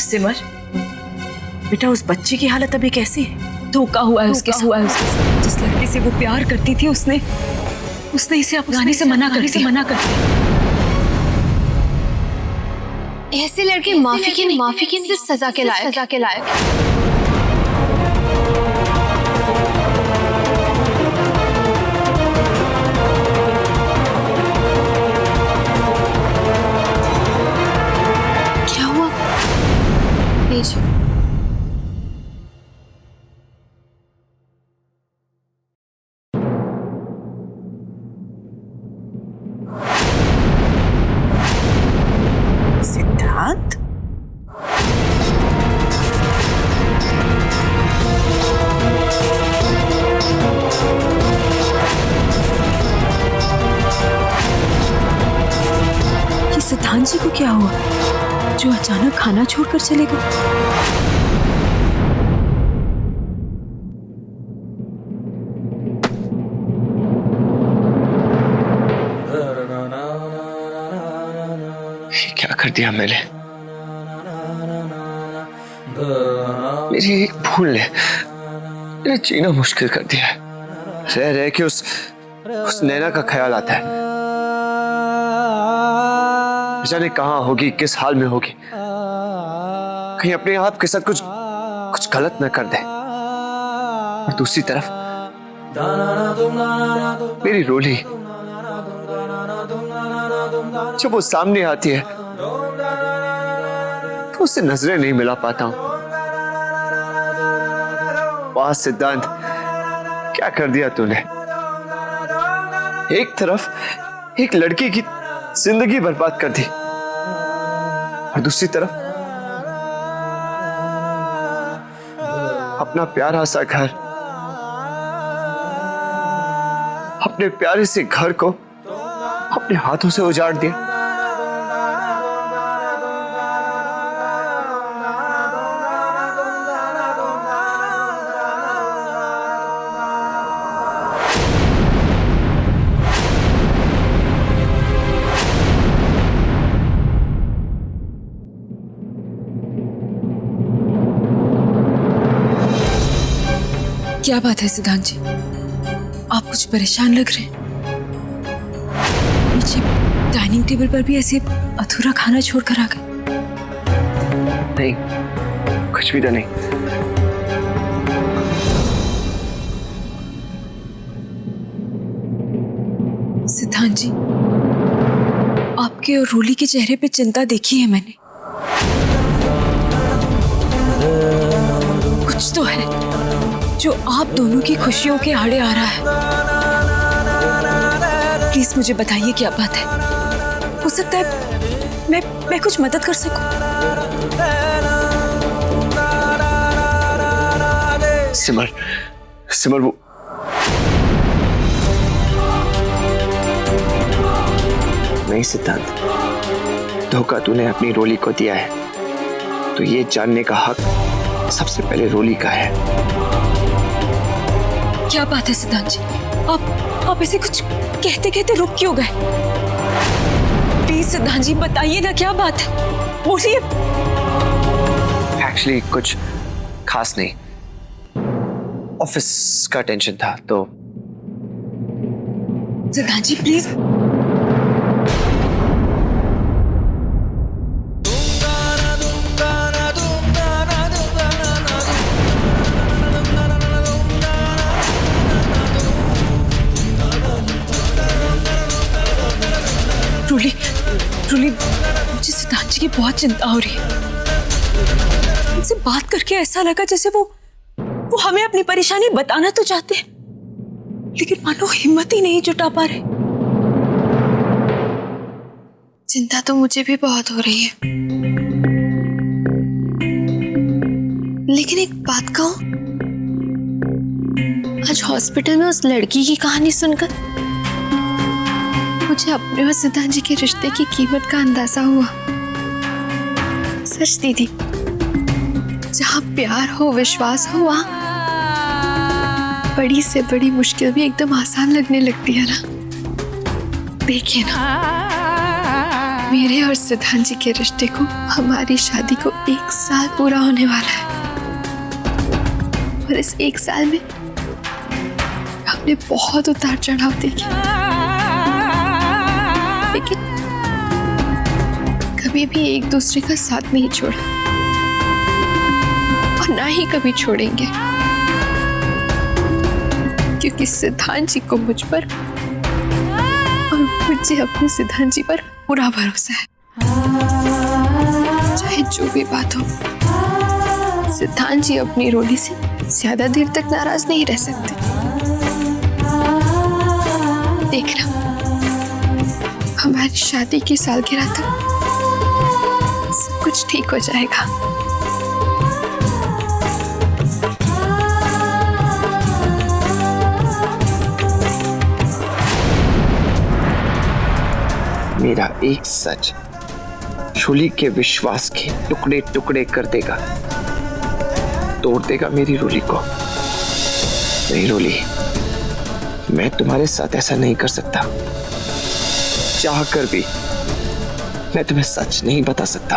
सिमर, बेटा उस बच्ची की हालत अभी कैसी है? धोखा हुआ है उसके साथ। जिस लड़की से वो प्यार करती थी उसने इसे अपनाने से मना कर दिया। ऐसे लड़के माफी की सिर्फ सजा के लायक। क्या हुआ? लीजिए। सिद्धांत, ये सिद्धांत जी को क्या हुआ जो अचानक खाना छोड़कर चले गए? क्या कर दिया मैंने? मेरी एक भूल ने मेरे जीना मुश्किल कर दिया है। रह रह के उस नैना का ख्याल आता है। जाने कहाँ होगी, किस हाल में होगी, कहीं अपने आप के साथ कुछ गलत न कर दे। और दूसरी तरफ मेरी रोली, जब वो सामने आती है तो उससे नजरें नहीं मिला पाता हूं। वाह सिद्धांत, क्या कर दिया तूने? एक तरफ एक लड़की की जिंदगी बर्बाद कर दी और दूसरी तरफ अपना प्यारा सा घर, अपने प्यारे से घर को अपने हाथों से उजाड़ दिया। क्या बात है सिद्धांत जी, आप कुछ परेशान लग रहे हैं। नीचे डाइनिंग टेबल पर भी ऐसे अधूरा खाना छोड़कर आ गए। नहीं, कुछ भी तो नहीं। सिद्धांत जी, आपके और रोली के चेहरे पे चिंता देखी है मैंने। कुछ तो है जो आप दोनों की खुशियों के आड़े आ रहा है। प्लीज मुझे बताइए क्या बात है। हो सकता है मैं कुछ मदद कर सकूं। सिमर वो नहीं सिद्धांत, धोखा तूने अपनी रोली को दिया है तो ये जानने का हक सबसे पहले रोली का है। क्या बात है सिद्धांत जी, आप ऐसे कुछ कहते कहते रुक क्यों गए? प्लीज सिद्धांत जी बताइए ना, क्या बात है, बोलिए। एक्चुअली कुछ खास नहीं, ऑफिस का टेंशन था तो। सिद्धांत जी प्लीज। रूली, मुझे सिद्धांत जी की बहुत चिंता हो रही है। उनसे बात करके ऐसा लगा जैसे वो हमें अपनी परेशानी बताना तो चाहते हैं, लेकिन मानो हिम्मत ही नहीं जुटा पा रहे। चिंता तो मुझे भी बहुत हो रही है, लेकिन एक बात कहूं, आज हॉस्पिटल में उस लड़की की कहानी सुनकर मुझे अपने और सिद्धांत जी के रिश्ते की कीमत का अंदाजा हुआ। सच दीदी, जहाँ प्यार हो, विश्वास हो, वहाँ बड़ी से बड़ी मुश्किल भी एकदम आसान लगने लगती है ना। देखिए ना, मेरे और सिद्धांत जी के रिश्ते को, हमारी शादी को 1 साल पूरा होने वाला है। और इस 1 साल में हमने बहुत उतार चढ़ाव देखे, लेकिन कभी भी एक दूसरे का साथ नहीं छोड़ा और ना ही कभी छोड़ेंगे, क्योंकि सिद्धांत जी को मुझ पर और मुझे अपने सिद्धांत जी पर पूरा भरोसा है। चाहे जो भी बात हो, सिद्धांत जी अपनी रोली से ज्यादा देर तक नाराज नहीं रह सकते। देखना, हमारी शादी की सालगिरह तक सब कुछ ठीक हो जाएगा। मेरा एक सच शूली के विश्वास के टुकड़े टुकड़े कर देगा, तोड़ देगा मेरी रोली को। नहीं रोली, मैं तुम्हारे साथ ऐसा नहीं कर सकता। चाह कर भी मैं तुम्हें सच नहीं बता सकता।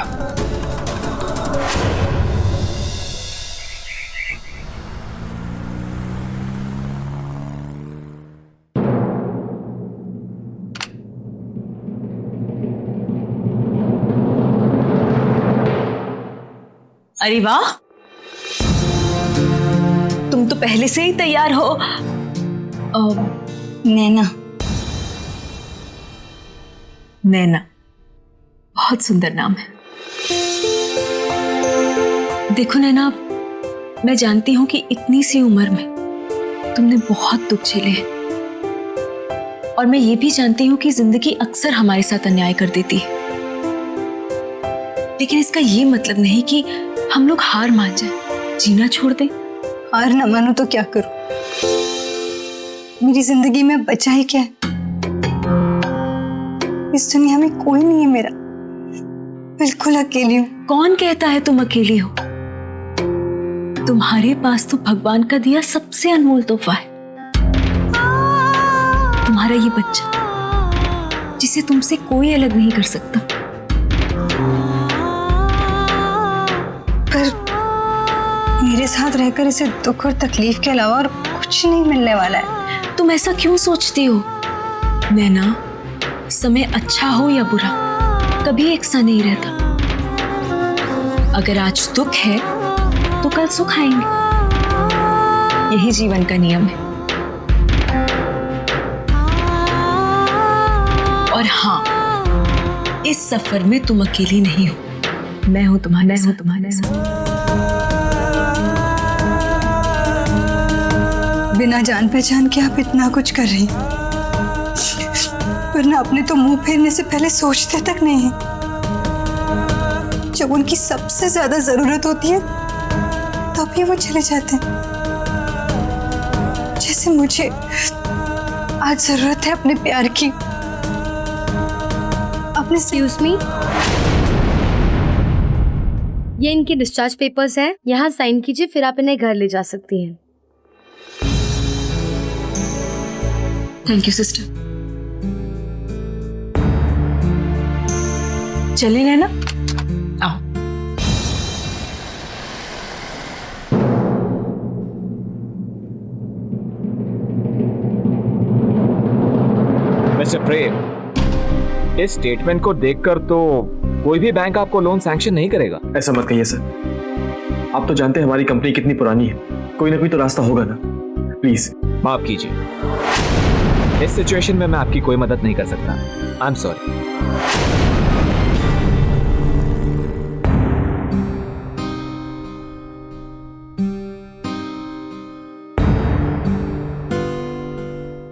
अरे वाह, तुम तो पहले से ही तैयार हो। नैना, नैना बहुत सुंदर नाम है। देखो नैना, मैं जानती हूं कि इतनी सी उम्र में तुमने बहुत दुख झेले हैं, और मैं ये भी जानती हूं कि जिंदगी अक्सर हमारे साथ अन्याय कर देती है, लेकिन इसका ये मतलब नहीं कि हम लोग हार मान जाएं, जीना छोड़ दें। हार न मानो तो क्या करूं? मेरी जिंदगी में बचा ही क्या है? इस दुनिया में कोई नहीं है मेरा, बिल्कुल अकेली हूं। कौन कहता है तुम अकेली हो? तुम्हारे पास तो भगवान का दिया सबसे अनमोल तोहफा है, तुम्हारा ये बच्चा, जिसे तुमसे कोई अलग नहीं कर सकता। पर मेरे साथ रहकर इसे दुख और तकलीफ के अलावा और कुछ नहीं मिलने वाला है। तुम ऐसा क्यों सोचती हो नैना? समय अच्छा हो या बुरा, कभी एक सा नहीं रहता। अगर आज दुख है तो कल सुख आएंगे, यही जीवन का नियम है। और हाँ, इस सफर में तुम अकेली नहीं हो, मैं हूं तुम्हारे साथ। बिना जान पहचान के आप इतना कुछ कर रही हैं, वरना अपने तो मुंह फेरने से पहले सोचते तक नहीं हैं। जब उनकी सबसे ज्यादा जरूरत होती है तभी वो चले जाते हैं। जैसे मुझे आज जरूरत है अपने प्यार की, अपने। एक्सक्यूज मी, ये इनके डिस्चार्ज पेपर्स हैं, यहाँ साइन कीजिए, फिर आप इन्हें घर ले जा सकती हैं। Thank you sister. चले नैना, आओ। मिस्टर प्रेम, इस स्टेटमेंट को देखकर तो कोई भी बैंक आपको लोन सैंक्शन नहीं करेगा। ऐसा मत कहिए सर, आप तो जानते हैं हमारी कंपनी कितनी पुरानी है, कोई ना कोई तो रास्ता होगा ना। प्लीज माफ कीजिए, इस सिचुएशन में मैं आपकी कोई मदद नहीं कर सकता। I am sorry.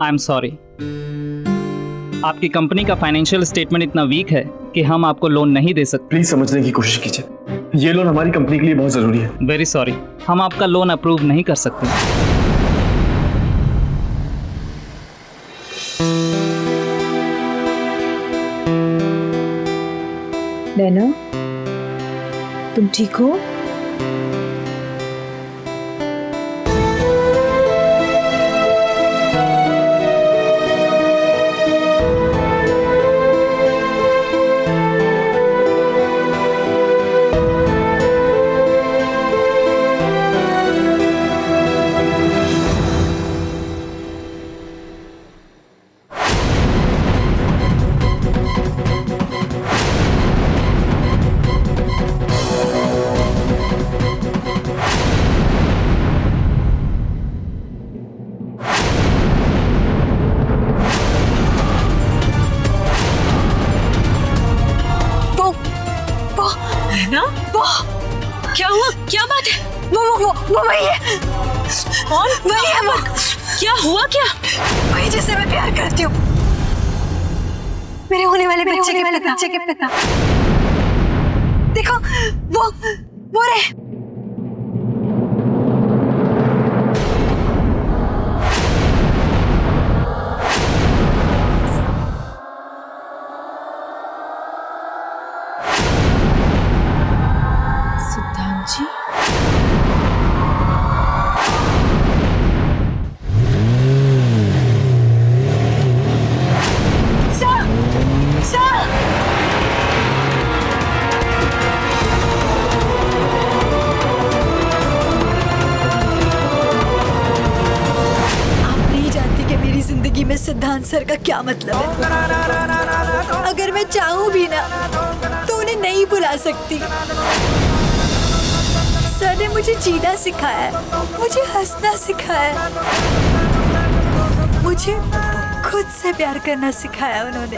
I am sorry, आपकी कंपनी का फाइनेंशियल स्टेटमेंट इतना वीक है कि हम आपको लोन नहीं दे सकते। प्लीज समझने की कोशिश कीजिए, ये लोन हमारी कंपनी के लिए बहुत जरूरी है। वेरी सॉरी, हम आपका लोन अप्रूव नहीं कर सकते। नैना, तुम ठीक हो? नैना, वो क्या हुआ? क्या बात है? वो वही है। कौन? वही है वो। क्या हुआ? क्या? वही जिससे मैं प्यार करती हूँ। मेरे होने वाले बच्चे के पिता। देखो वो रहे। सिद्धांत जी, आप नहीं जानती कि मेरी जिंदगी में सिद्धांत सर का क्या मतलब है। अगर मैं चाहूँ भी ना तो उन्हें नहीं बुला सकती। सर ने मुझे जीना सिखाया है, मुझे हंसना सिखाया है, मुझे खुद से प्यार करना सिखाया उन्होंने।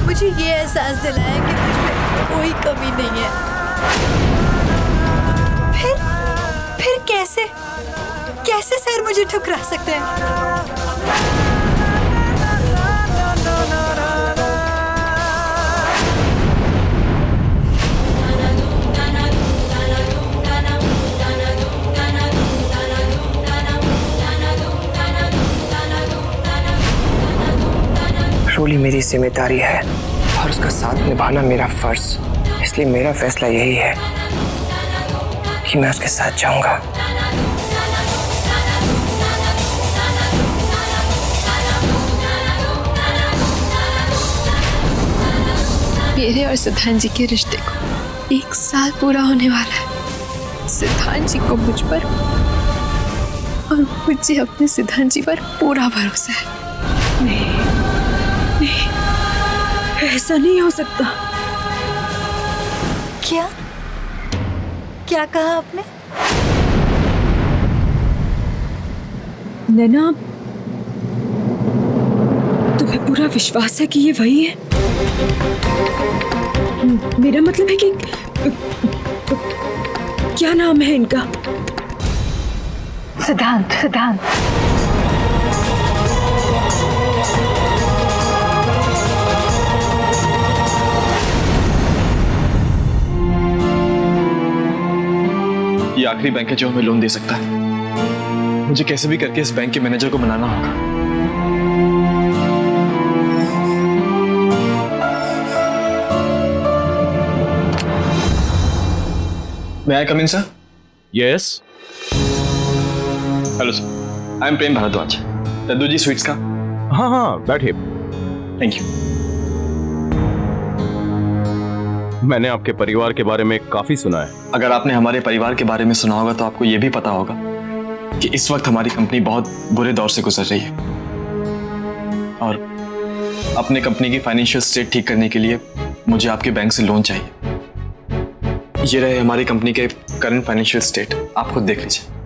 मुझे ये एहसास दिलाया कि मुझ में कोई कमी नहीं है। फिर कैसे सर मुझे ठुकरा सकते हैं? रोली मेरी जिम्मेदारी है और उसका साथ निभाना मेरा फर्ज। इसलिए मेरा फैसला यही है कि मैं उसके साथ जाऊंगा। मेरे और सिद्धांत जी के रिश्ते को 1 साल पूरा होने वाला है। सिद्धांत जी को मुझ पर और मुझे अपने सिद्धांत जी पर पूरा भरोसा है। नहीं, ऐसा नहीं हो सकता। क्या कहा आपने? नैना, तुम्हें पूरा विश्वास है कि ये वही है? मेरा मतलब है कि क्या नाम है इनका? सिद्धांत। ये आखिरी बैंक है जो हमें लोन दे सकता है। मुझे कैसे भी करके इस बैंक के मैनेजर को मनाना होगा। May I come in, sir? Yes, hello sir, I am Prem Bhardwaj, Daddu ji sweets का। हाँ, बैठिए। Thank you. मैंने आपके परिवार के बारे में काफी सुना है। अगर आपने हमारे परिवार के बारे में सुना होगा तो आपको यह भी पता होगा कि इस वक्त हमारी कंपनी बहुत बुरे दौर से गुजर रही है और अपने कंपनी की फाइनेंशियल स्टेट ठीक करने के लिए मुझे आपके बैंक से लोन चाहिए। ये रहे हमारी कंपनी के करंट फाइनेंशियल स्टेट, आप खुद देख लीजिए।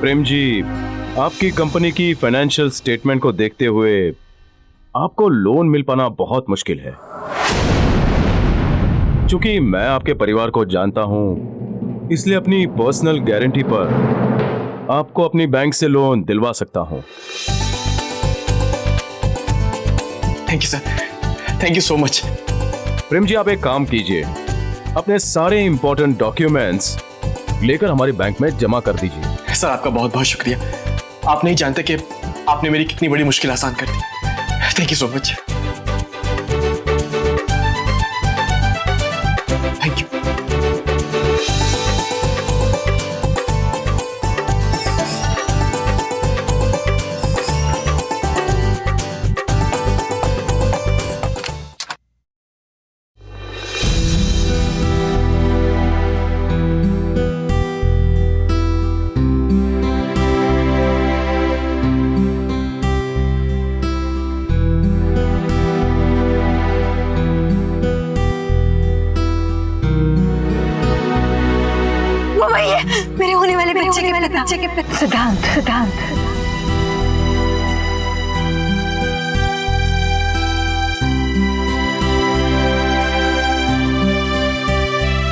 प्रेम जी, आपकी कंपनी की फाइनेंशियल स्टेटमेंट को देखते हुए आपको लोन मिल पाना बहुत मुश्किल है। क्योंकि मैं आपके परिवार को जानता हूं, इसलिए अपनी पर्सनल गारंटी पर आपको अपनी बैंक से लोन दिलवा सकता हूं। Thank you sir, thank you so much. Prem ji, आप एक काम कीजिए, अपने सारे इंपॉर्टेंट डॉक्यूमेंट्स लेकर हमारे बैंक में जमा कर दीजिए। सर, आपका बहुत बहुत शुक्रिया। आप नहीं जानते कि आपने मेरी कितनी बड़ी मुश्किल आसान कर दी। Thank you so much. Thank you. बच्चे के पिता सिद्धांत।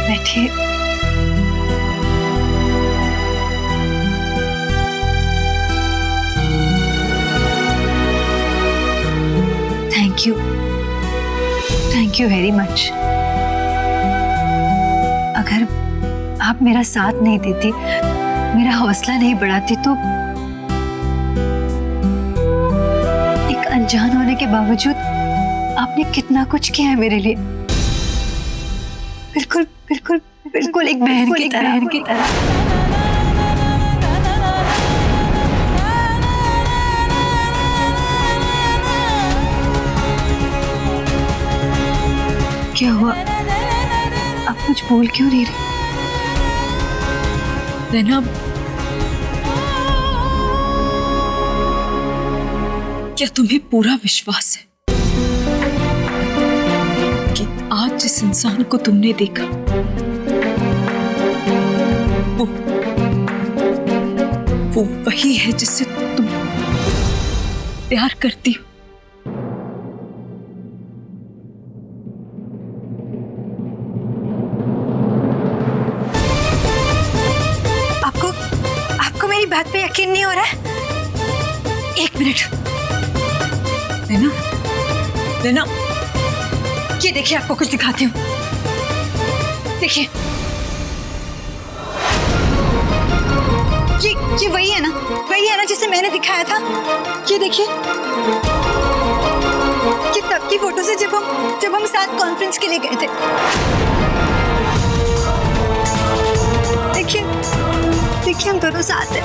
बैठिए। Thank you very much. अगर आप मेरा साथ नहीं देती, मेरा हौसला नहीं बढ़ाती, तो एक अनजान होने के बावजूद आपने कितना कुछ किया है मेरे लिए। बिल्कुल बिल्कुल बिल्कुल एक बहन की तरह। क्या हुआ? आप कुछ बोल क्यों नहीं रही? नैना, क्या तुम्हें पूरा विश्वास है कि आज जिस इंसान को तुमने देखा वो वही है जिससे तुम प्यार करती हो? आपको मेरी बात पे यकीन नहीं हो रहा है? एक मिनट। नैना, ये देखिए, आपको कुछ दिखाती हूँ। देखिए, ये वही है ना जिसे मैंने दिखाया था। ये देखिए, ये तब की फोटोज है जब हम साथ कॉन्फ्रेंस के लिए गए थे। देखिए हम दोनों साथ हैं।